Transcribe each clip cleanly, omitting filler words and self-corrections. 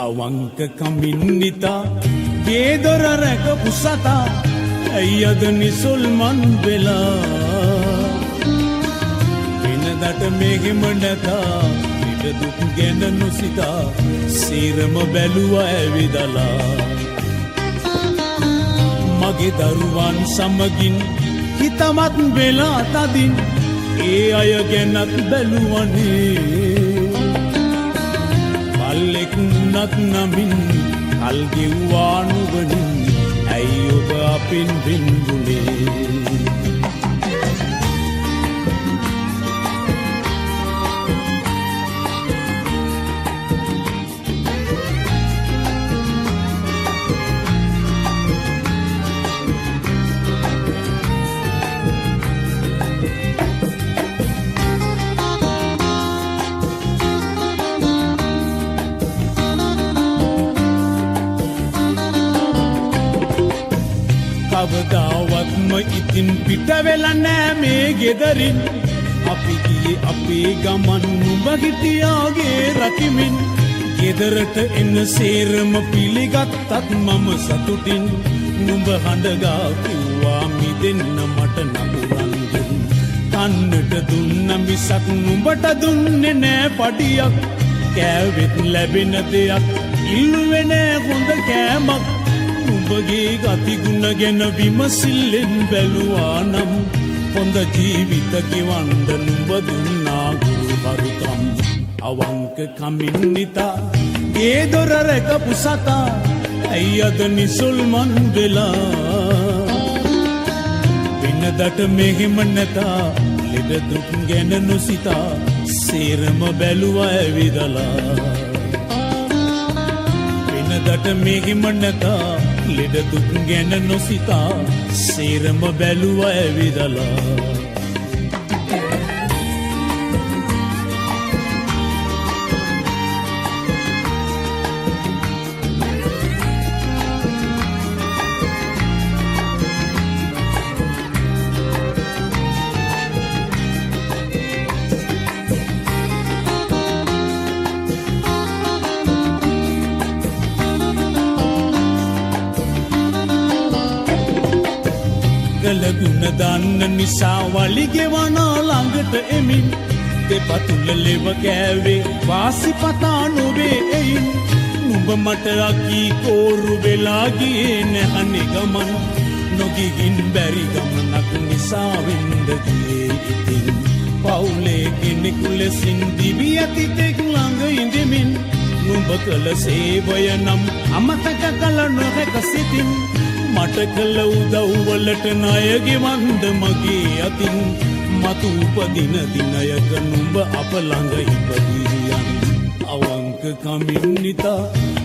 අවංක කමින්නිතා ගේදොර රැකපු සතා ඇයි අද නිසල්මන් වෙලා වෙනදට මෙහෙම නැතා පිට දුක් ගැන නොසිතා සීරම බැලුවා ඇවිදලා මගේ දරුවන් සමගින් හිතමත් වෙලා තදින් ඒ අය ගැනත් බැලුවනේ පල්ලෙක් නත් නමින් කල් ගෙව්වා නුවණින් ඇයි ඔබ අපින් බින්දුනේ කවදාවත්ම ඉතින් පිට වෙලා නෑ මේ ගෙදරින් අපි ගියේ අපේ ගමන් නුඹ හිටියාගේ රකිමින් ගෙදරට එන්න සේරම පිළිගත්තත් මම සතුටින් නුඹ හඬගා කිව්වා මිදෙන්න මට නපුරන් දුන් කන්නට දුන්න මිසක් නුඹට දුන්නේ නෑ පඩියක් කෑවෙත් ලැබෙන දෙයක් ඉල්ලුවේ නෑ හොඳ කෑමක් නුඹගේ ගතිගුණ ගැන විමසිල්ලෙන් බැලුවා නම් හොඳ ජීවිත ගෙවන්න නුඹ දුන්නා ගුරුවරුකම් අවංක කමින්නිතා ගේ දොර රැකපු සතා ඇයි අද නිසල්මන් වෙලා වෙනදට මෙහෙම නැතා ලෙඩ දුක් ගැන නොසිතා සේරම බැලුවා ඇවිදලා වෙනදට මෙහෙම නැතා ලෙඩ දුක් ගැන නොසිතා සේරම බැලුවා ඇවිදලා ගලගුණ දාන්න නිසා වලිගෙවනා ළඟට එමින් දෙපතුල ලෙව කෑවේ වාසි පතා නොවේ එයින් නුඹ මට අකී කෝරු වෙලා ගියේ නැහනේ ගමන නොගිගින් බැරි ගමනක් නිසා වෙන්න ගියේ ඉතින් පවුලේ කෙනෙකු ලෙසින් දිවි ඇති තෙක් ළඟ ඉඳමින් නුඹ කළ සේවය නම් අමතක කළ නොහැක සිතින් මට කළ උදව්වලට ණය ගෙවන්න මගේ අතින් මතු උපදින දිනයක නුඹ අප ළඟ ඉපදියන් අවංක කමින්නිතා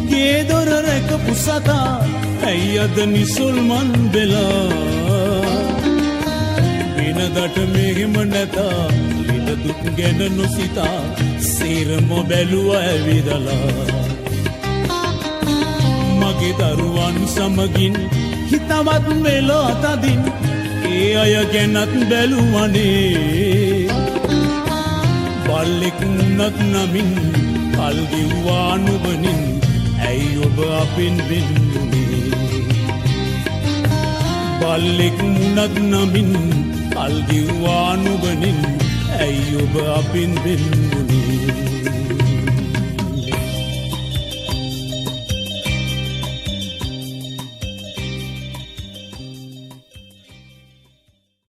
ගේ දොර රැකපු සතා ඇයි අද නිසල්මන් වෙලා වෙනදට මෙහෙම නැතා ලෙඩ දුක් ගැන නොසිතා සේරම බැලුවා ඇවිදලා මගේ දරුවන් සමගින් හිතවත් වෙලා තදින් ඒ අය ගැනත් බැලුවනේ බල්ලෙක් නත් නමින් කල් ගෙව්වා නුවණින් ඇයි ඔබ අපින් වෙන්නේ බල්ලෙක් නත් නමින් කල් ගෙව්වා නුවණින් ඇයි ඔබ අපින් වෙන්නේ